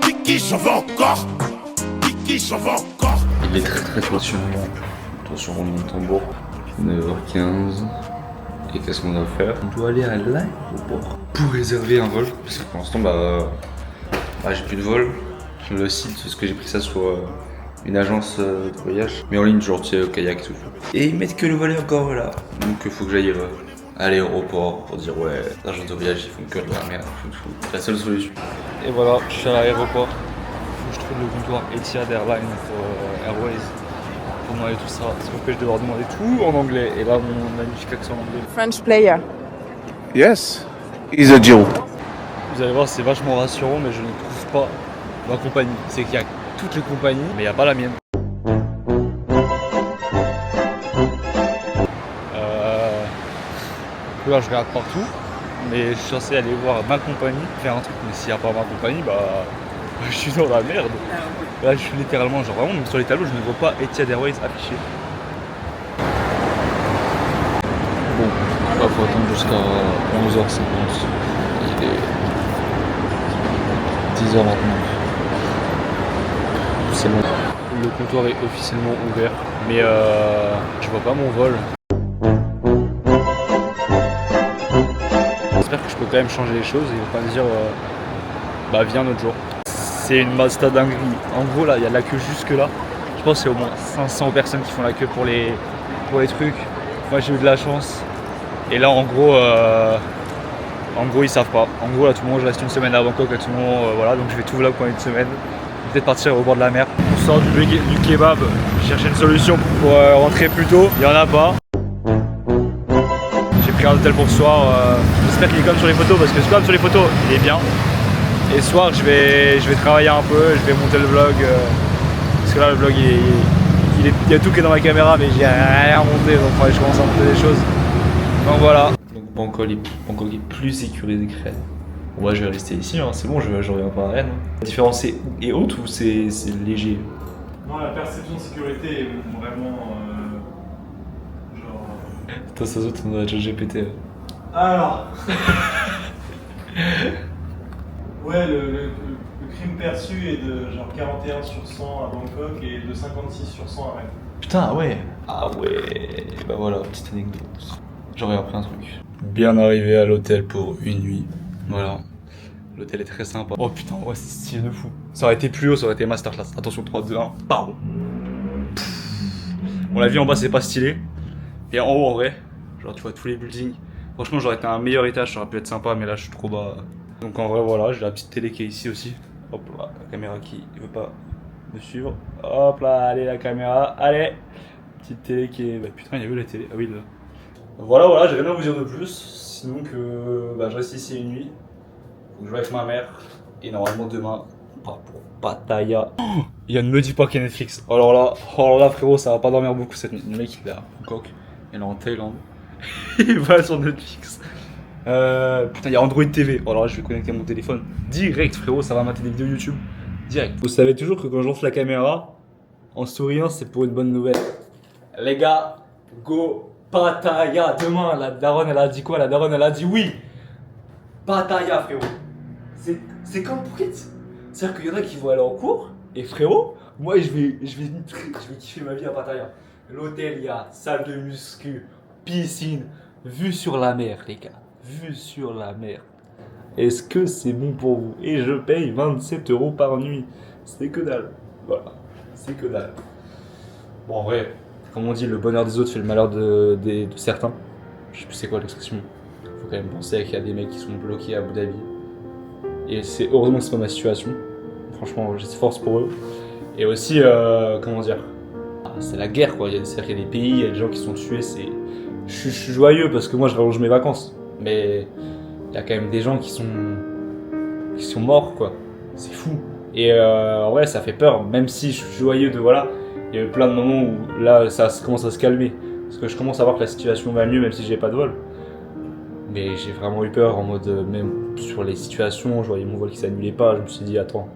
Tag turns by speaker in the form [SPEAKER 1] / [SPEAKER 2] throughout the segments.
[SPEAKER 1] Kiki, j'en veux encore. Kiki, j'en veux encore.
[SPEAKER 2] Il est très tôt sur moi. Attention, on monte tambour. 9h15. Et qu'est-ce qu'on doit faire? On doit aller à l'aéroport pour réserver un vol. Parce que pour l'instant, j'ai plus de vol. Le site, parce que j'ai pris ça sur une agence de voyage. Mais en ligne, genre, tu sais, au kayak et tout. Et ils mettent que le vol est encore là. Donc il faut que j'aille à l'aéroport pour dire ouais, l'agence de voyage, ils font que de la merde. C'est la seule solution.
[SPEAKER 3] Et voilà, je suis à l'aéroport. Faut que je trouve le comptoir Etihad Airlines pour Airways. Pour demander tout ça. Ça m'empêche de devoir demander tout en anglais. Et là, mon magnifique accent en anglais.
[SPEAKER 4] French player.
[SPEAKER 1] Yes, he's a Joe.
[SPEAKER 3] Vous allez voir, c'est vachement rassurant, mais je ne trouve pas ma compagnie. C'est qu'il y a toutes les compagnies, mais il n'y a pas la mienne. Là, je regarde partout, mais je suis censé aller voir ma compagnie, faire un truc, mais s'il n'y a pas ma compagnie, je suis dans la merde. Là, je suis littéralement, genre vraiment, même sur les tableaux, je ne vois pas Etihad Airways affiché.
[SPEAKER 2] Bon, là, faut attendre jusqu'à 11h50. Il est 10h29. C'est bon.
[SPEAKER 3] Le comptoir est officiellement ouvert, mais je vois pas mon vol. J'espère que je peux quand même changer les choses et ne pas me dire viens un autre jour. C'est une Mazda dinguerie. En gros là il y a de la queue jusque là. Je pense qu'il y a au moins 500 personnes qui font la queue pour les trucs. Moi j'ai eu de la chance. Et là en gros ils savent pas. En gros là tout le monde je reste une semaine à Bangkok à tout le monde voilà, donc je vais tout vlog pendant une semaine. Peut-être partir au bord de la mer. On sort du kebab, chercher une solution pour rentrer plus tôt. Il n'y en a pas. J'ai pris un hôtel pour ce soir. J'espère qu'il est comme sur les photos parce que comme sur les photos il est bien. Et ce soir je vais travailler un peu, je vais monter le vlog. Parce que là le vlog il y a tout qui est dans ma caméra mais j'ai rien monté donc je commence à monter des choses. Donc voilà.
[SPEAKER 2] Donc Bangkok est plus sécurisé que Rennes. Bon, moi je vais rester ici, hein. C'est bon, je reviens pas à Rennes. La différence est haute ou c'est léger?
[SPEAKER 5] Non, la perception de sécurité est vraiment genre.
[SPEAKER 2] Toi, ça saute, on a déjà GPT.
[SPEAKER 5] Alors. Ouais, le crime perçu est de genre 41 sur 100 à Bangkok et de 56 sur 100 à Rennes.
[SPEAKER 2] Putain, ouais. Ah ouais. Bah voilà, petite anecdote. J'aurais appris un truc. Bien arrivé à l'hôtel pour une nuit. Voilà. L'hôtel est très sympa.
[SPEAKER 3] Oh putain, ouais, c'est stylé de fou. Ça aurait été plus haut, ça aurait été masterclass. Attention, 3, 2, 1, pardon. On l'a vu en bas, c'est pas stylé. Et en haut, en vrai, genre tu vois tous les buildings. Franchement, j'aurais été à un meilleur étage, ça aurait pu être sympa, mais là je suis trop bas. Donc en vrai, voilà, j'ai la petite télé qui est ici aussi. Hop là, la caméra qui veut pas me suivre. Hop là, allez la caméra, allez. Petite télé qui est. Bah putain, il y a eu la télé. Ah oui, là. Voilà, j'ai rien à vous dire de plus. Sinon que je reste ici une nuit. Faut que je joue avec ma mère. Et normalement demain, on part pour Pattaya. Yann, ne me dis pas qu'il y a Netflix. Alors là frérot, ça va pas dormir beaucoup cette nuit. Le mec il est à Bangkok, il est en Thaïlande. Il va sur Netflix. Putain, il y a Android TV. Alors là, je vais connecter mon téléphone direct frérot, ça va mater des vidéos YouTube. Direct. Vous savez toujours que quand je lance la caméra, en souriant, c'est pour une bonne nouvelle. Les gars, go Pattaya. Demain, la daronne elle a dit quoi? La daronne elle a dit oui. Pattaya frérot. C'est comme Phuket. C'est-à-dire qu'il y en a qui vont aller en cours. Et frérot, moi je vais kiffer ma vie à Pattaya. L'hôtel, il y a salle de muscu, piscine, vue sur la mer les gars. Vue sur la mer. Est-ce que c'est bon pour vous? Et je paye 27 € par nuit. C'est que dalle. Voilà. C'est que dalle. Bon en vrai, comme on dit, le bonheur des autres fait le malheur de certains. Je sais plus c'est quoi l'expression. Faut quand même penser qu'il y a des mecs qui sont bloqués à Abu Dhabi. Et c'est heureusement que c'est pas ma situation. Franchement, j'ai force pour eux. Et aussi, comment dire, c'est la guerre quoi. C'est-à-dire qu'il y a des pays, il y a des gens qui sont tués. Je suis joyeux parce que moi je rallonge mes vacances. Mais il y a quand même des gens qui sont morts quoi. C'est fou. Et ouais, ça fait peur. Même si je suis joyeux de voilà, il y a eu plein de moments où là ça commence à se calmer. Parce que je commence à voir que la situation va mieux même si j'ai pas de vol. Mais j'ai vraiment eu peur en mode, même sur les situations, je voyais mon vol qui s'annulait pas, je me suis dit attends,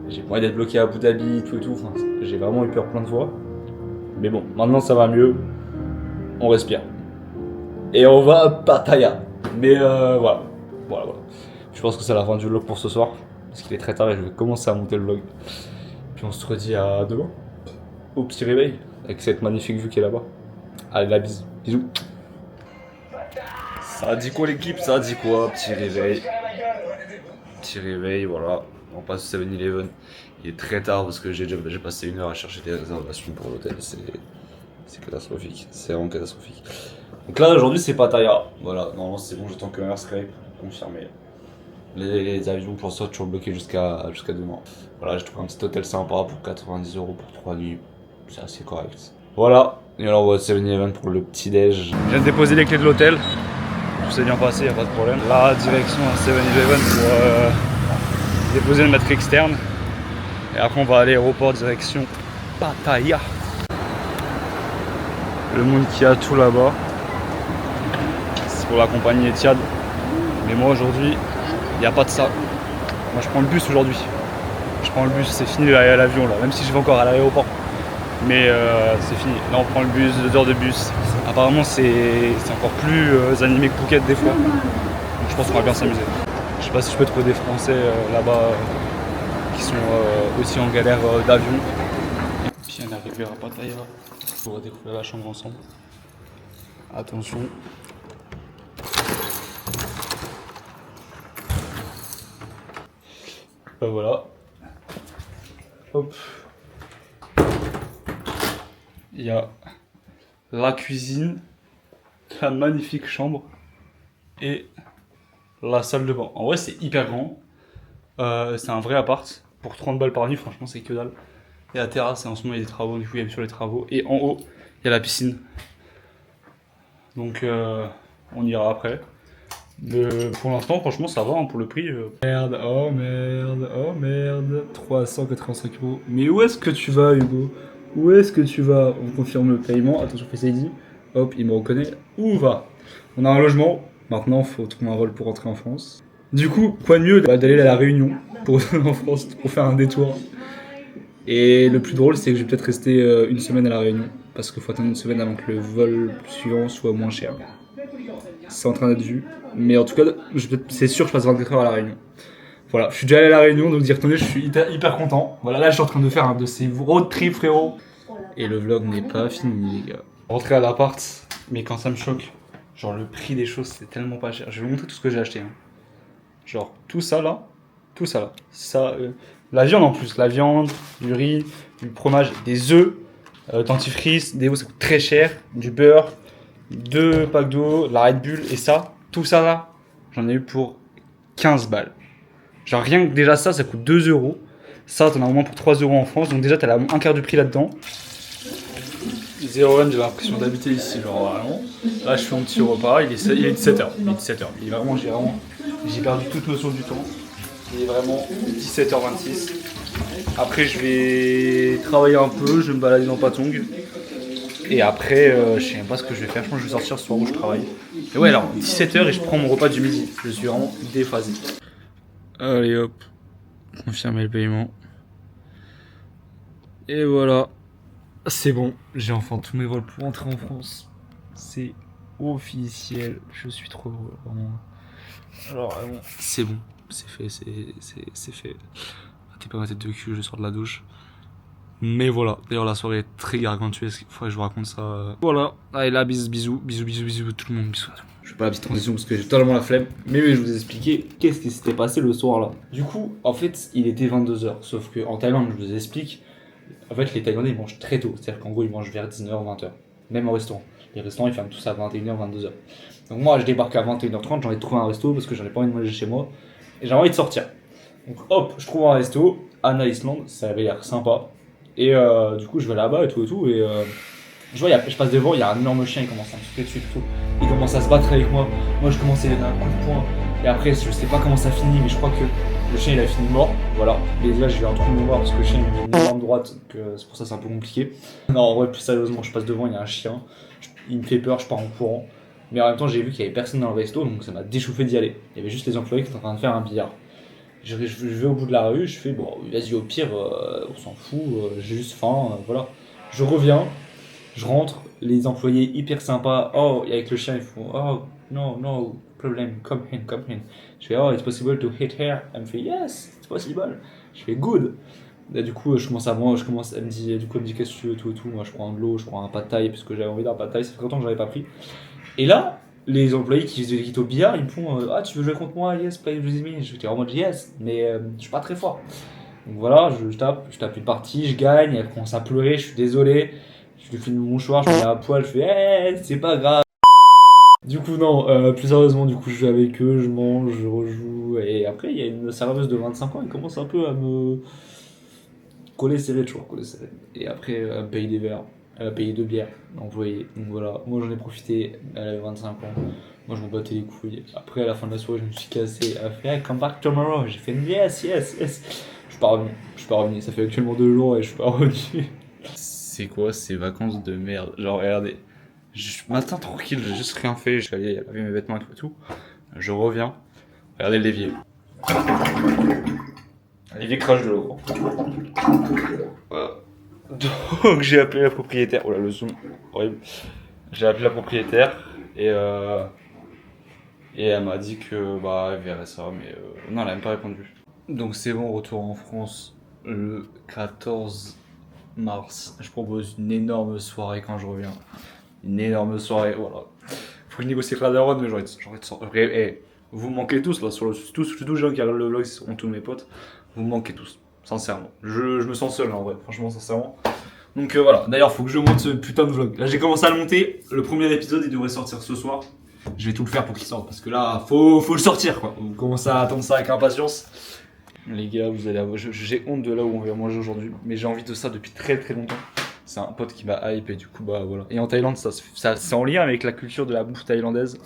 [SPEAKER 3] j'ai pas envie d'être bloqué à Abu Dhabi, tout et tout, enfin, j'ai vraiment eu peur plein de fois. Mais bon, maintenant ça va mieux, on respire. et on va à Pattaya. Mais voilà. Je pense que c'est la fin du vlog pour ce soir. Parce qu'il est très tard et je vais commencer à monter le vlog. Puis on se redit à demain. Au petit réveil. Avec cette magnifique vue qui est là-bas. Allez, la bise. Bisous. Ça a dit quoi l'équipe? Ça a dit quoi? Petit réveil. Petit réveil, voilà. On passe au 7-Eleven. Il est très tard parce que j'ai passé 1 heure à chercher des réservations pour l'hôtel. C'est catastrophique. C'est vraiment catastrophique. Donc là, aujourd'hui, c'est Pattaya. Voilà, normalement, c'est bon, j'attends que un Skype pour confirmer. Les avions pour ça, toujours bloqués jusqu'à demain. Voilà, j'ai trouvé un petit hôtel sympa pour 90 € pour 3 nuits. C'est assez correct. Voilà, et alors on va au 7-Eleven pour le petit déj. Je viens de déposer les clés de l'hôtel. Tout s'est bien passé, y a pas de problème. Là, direction un 7-Eleven pour déposer le maître externe. Et après, on va aller à l'aéroport direction Pattaya. Le monde qui a tout là-bas. C'est pour la compagnie Etihad. Mais moi aujourd'hui, il n'y a pas de ça. Moi je prends le bus aujourd'hui. Je prends le bus, c'est fini l'avion là, même si je vais encore à l'aéroport. Mais c'est fini. Là on prend le bus, 2 heures de bus. Apparemment c'est encore plus animé que Phuket des fois. Donc je pense qu'on va bien s'amuser. Je sais pas si je peux trouver des Français là-bas qui sont aussi en galère d'avion. Et puis on est arrivé à Pattaya. On va découvrir la chambre ensemble. Attention. Ben voilà. Hop. Il y a la cuisine, la magnifique chambre et la salle de bain. En vrai, c'est hyper grand. C'est un vrai appart. Pour 30 balles par nuit, franchement, c'est que dalle. Et la terrasse, et en ce moment, il y a des travaux. Du coup, il y a sur les travaux. Et en haut, il y a la piscine. Donc, on ira après. Pour l'instant, franchement, ça va hein, pour le prix. Merde, oh merde, 385 €. Mais où est-ce que tu vas, Hugo? Où est-ce que tu vas? On confirme le paiement. Attention, Face ID. Hop, il me reconnaît. Où va? On a un logement. Maintenant, faut trouver un vol pour rentrer en France. Du coup, quoi de mieux d'aller à la Réunion pour en France pour faire un détour. Et le plus drôle, c'est que je vais peut-être rester 1 semaine à la Réunion parce qu'il faut attendre 1 semaine avant que le vol suivant soit moins cher. C'est en train d'être vu. Mais en tout cas, c'est sûr que je passe 24 heures à la Réunion. Voilà, je suis déjà allé à la Réunion, donc d'y retourner, je suis hyper content. Voilà, là je suis en train de faire un de ces road trips, frérot. Et le vlog n'est pas fini, les gars. Rentrer à l'appart, mais quand ça me choque, genre le prix des choses, c'est tellement pas cher. Je vais vous montrer tout ce que j'ai acheté. Hein. Genre tout ça là. Ça, la viande en plus, la viande, du riz, du fromage, des œufs, dentifrice, des œufs, ça coûte très cher, du beurre, 2 packs d'eau, la Red Bull, et ça, tout ça là, j'en ai eu pour 15 balles. Genre rien que déjà ça coûte 2 €. Ça, t'en as au moins pour 3 € en France, donc déjà t'as un quart du prix là-dedans. 0 j'ai l'impression d'habiter ici, genre vraiment. Là, je fais mon petit repas, il est 17h. J'ai perdu toute notion du temps. Il est vraiment 17h26. Après, je vais travailler un peu, je vais me balader dans Patong. Et après, je sais même pas ce que je vais faire. Je pense que je vais sortir ce soir où je travaille. Et ouais, alors 17h et je prends mon repas du midi. Je suis vraiment déphasé. Allez hop, confirmer le paiement. Et voilà, c'est bon. J'ai enfin tous mes vols pour entrer en France. C'est officiel. Je suis trop heureux, vraiment. Alors vraiment, c'est bon. C'est fait, c'est fait. T'es pas ma tête de cul, je sors de la douche. Mais voilà, d'ailleurs la soirée est très gargantuesque, il faudrait que je vous raconte ça. Voilà, allez là, bisous tout le monde, bisous. Je fais pas la petite transition parce que j'ai totalement la flemme. Mais je vous ai expliqué qu'est-ce qui s'était passé le soir là. Du coup, en fait, il était 22h, sauf qu'en Thaïlande, je vous explique, en fait les Thaïlandais ils mangent très tôt, c'est-à-dire qu'en gros ils mangent vers 19h, 20h, même au restaurant. Les restaurants ils ferment tous à 21h, 22h. Donc moi je débarque à 21h30, j'ai envie de trouver un resto parce que j'en ai pas envie de manger chez moi. Et j'ai envie de sortir. Donc hop, je trouve un resto, Anna Island, ça avait l'air sympa. Et du coup je vais là-bas et tout et je vois, je passe devant, il y a un énorme chien, il commence à me sauter dessus et tout. Il commence à se battre avec moi. Moi je commence à lui donner un coup de poing. Et après je sais pas comment ça finit, mais je crois que le chien il a fini mort. Voilà. Mais là j'ai eu un trou de mémoire parce que le chien il a une énorme droite, donc c'est pour ça que c'est un peu compliqué. Non en vrai plus sérieusement, je passe devant, il y a un chien. Il me fait peur, je pars en courant. Mais en même temps j'ai vu qu'il y avait personne dans le resto, donc ça m'a déchauffé d'y aller. Il y avait juste les employés qui étaient en train de faire un billard. Je vais au bout de la rue, je fais bon, vas-y au pire, on s'en fout, j'ai juste faim, voilà. Je reviens, je rentre, les employés hyper sympas. Oh, et avec le chien, ils font oh, no problem, come in. Je fais oh, it's possible to hit here. Elle me fait yes, it's possible. Je fais good. Et du coup, elle me dit qu'est-ce que tu veux, tout et tout. Moi, je prends de l'eau, je prends un pad thai parce que j'avais envie d'un pad thai. Ça fait longtemps que j'avais pas pris. Et là, les employés qui étaient au billard, ils me font ah, tu veux jouer contre moi? Yes, play with me. J'étais en mode yes, mais je suis pas très fort. Donc voilà, je tape une partie, je gagne. Elle commence à pleurer, je suis désolé. Je lui file mon mouchoir, je me mets à poil, je fais c'est pas grave. Du coup, non, plus sérieusement, du coup, je vais avec eux, je mange, je rejoue. Et après, il y a une serveuse de 25 ans, elle commence un peu à me coller serré, toujours coller serré. Et après, elle me paye des verres. Elle a payé 2 bières, employé. Donc voilà, moi j'en ai profité, elle avait 25 ans. Moi je m'en battais les couilles. Après, à la fin de la soirée, je me suis cassé. Elle a fait hey, come back tomorrow. J'ai fait yes. Je suis pas revenu. Ça fait actuellement 2 jours et je suis pas revenu.
[SPEAKER 2] C'est quoi ces vacances de merde? Genre, regardez, je m'attends tranquille, j'ai juste rien fait. Je suis allé laver mes vêtements et tout. Je reviens. Regardez le l'évier. L'évier crache de l'eau. Voilà. Donc j'ai appelé la propriétaire. Oh là, le zoom, horrible. J'ai appelé la propriétaire et elle m'a dit que bah elle verrait ça, mais non, elle a même pas répondu. Donc c'est bon, retour en France le 14 mars. Je propose une énorme soirée quand je reviens. Une énorme soirée, voilà. Faut que je négocie avec la daronne, mais j'aurais de vous me manquez tous là, tous les gens qui regardent le vlog, sont tous mes potes. Vous me manquez tous, sincèrement. Je me sens seul en vrai, franchement, sincèrement. Donc voilà, d'ailleurs, faut que je monte ce putain de vlog. Là, j'ai commencé à le monter. Le premier épisode, il devrait sortir ce soir. Je vais tout le faire pour qu'il sorte, parce que là, faut le sortir quoi. Vous commencez à attendre ça avec impatience. Les gars, vous allez avoir... J'ai honte de là où on va manger aujourd'hui, mais j'ai envie de ça depuis très très longtemps. C'est un pote qui m'a hype et du coup, bah voilà. Et en Thaïlande, ça c'est en lien avec la culture de la bouffe thaïlandaise.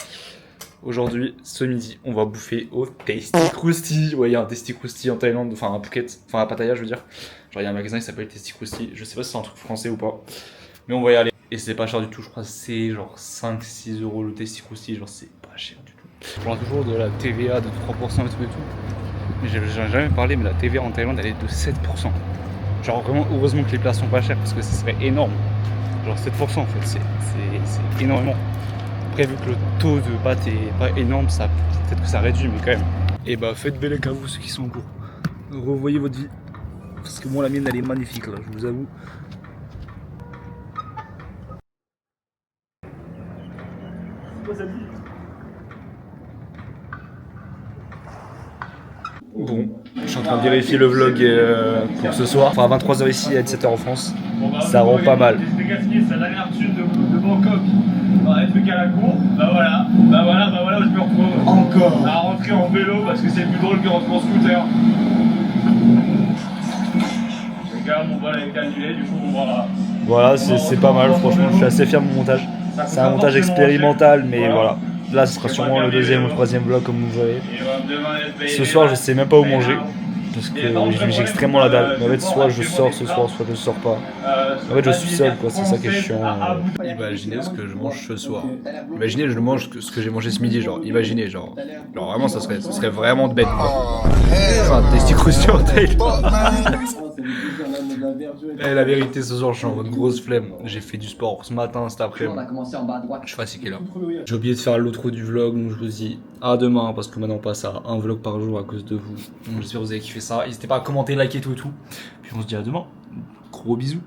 [SPEAKER 2] Aujourd'hui, ce midi, on va bouffer au Tasty Krusty. Ouais, il y a un Tasty Krusty en Thaïlande, enfin un Phuket, enfin à Pattaya, je veux dire. Genre, il y a un magasin qui s'appelle Tasty Krusty. Je sais pas si c'est un truc français ou pas, mais on va y aller. Et c'est pas cher du tout, je crois que c'est genre 5-6 euros le Tasty Krusty. Genre, c'est pas cher du tout. Je parle toujours de la TVA de 3% et tout. Mais j'en ai jamais parlé, mais la TVA en Thaïlande, elle est de 7%. Genre, vraiment, heureusement que les plats sont pas chers parce que ça serait énorme. Genre, 7% en fait, c'est énormément. Après, vu que le taux de pâte est pas énorme, ça peut-être que ça réduit, mais quand même. Et bah, faites belle à vous, ceux qui sont en cours. Revoyez votre vie. Parce que moi, la mienne, elle est magnifique, là, je vous avoue. Bon, je suis en train de vérifier le vlog pour ce soir. Enfin, à 23h ici et à 17h en France. Ça rend pas mal.
[SPEAKER 5] J'ai gaspillé sa dernière thune de Bangkok. On a des trucs à la cour. Bah voilà où je me retrouve. Encore. À rentrer en vélo parce que c'est plus drôle que rentrer en scooter. Les gars, mon vol a été annulé, du coup, voilà.
[SPEAKER 3] Voilà, c'est pas mal, franchement, je suis assez fier de mon montage. C'est un montage expérimental, mais voilà. Là, ce sera sûrement le deuxième ou le troisième vlog, comme vous verrez. Ce soir, je sais même pas où manger. Parce que j'ai extrêmement la dalle. Mais en fait, soit je sors ce soir, soit je sors pas. En fait, je suis seul, quoi. C'est ça qui est chiant.
[SPEAKER 2] Imaginez ce que je mange ce soir. Imaginez je mange ce que j'ai mangé ce midi. Genre, imaginez, genre vraiment, ça serait vraiment de bête. Enfin, Tasty Krusty en Thaïlande. Et la vérité, ce soir, je suis en mode grosse flemme. J'ai fait du sport ce matin, cet après-midi. Je suis fatigué là. J'ai oublié de faire l'outro du vlog, donc je vous dis à demain parce que maintenant on passe à un vlog par jour à cause de vous. Donc j'espère que vous avez kiffé ça. N'hésitez pas à commenter, liker tout et tout. Puis on se dit à demain. Gros bisous.